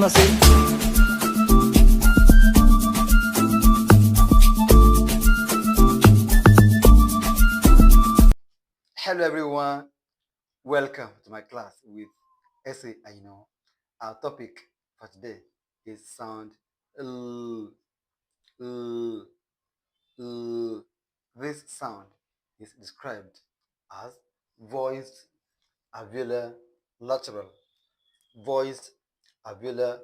Hello everyone, welcome to my class with essay I know. Our topic for today is sound L, L, L. This sound is described as voiced alveolar lateral. Voiced alveolar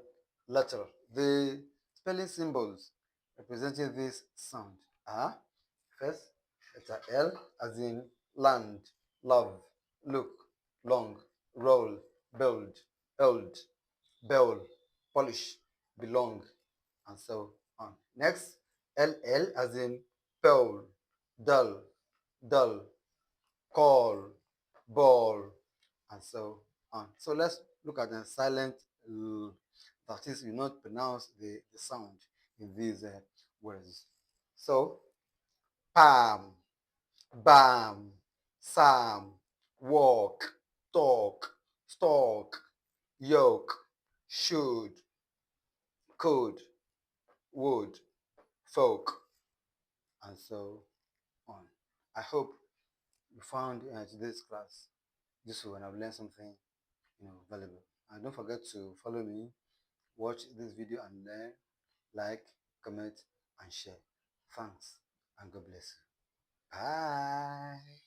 lateral. The spelling symbols representing this sound are first, letter L as in land, love, look, long, roll, build, held, bell, polish, belong, and so on. Next, LL as in pearl, dull, dull, call, ball, and so on. So let's look at the silent L, that is, you not pronounce the sound in these words. So, palm, bam, sam, walk, talk, stalk, yoke, should, could, would, folk, and so on. I hope you found today's class useful and I've learned something valuable. And don't forget to follow me, watch this video and learn, like, comment, and share. Thanks and God bless you. Bye.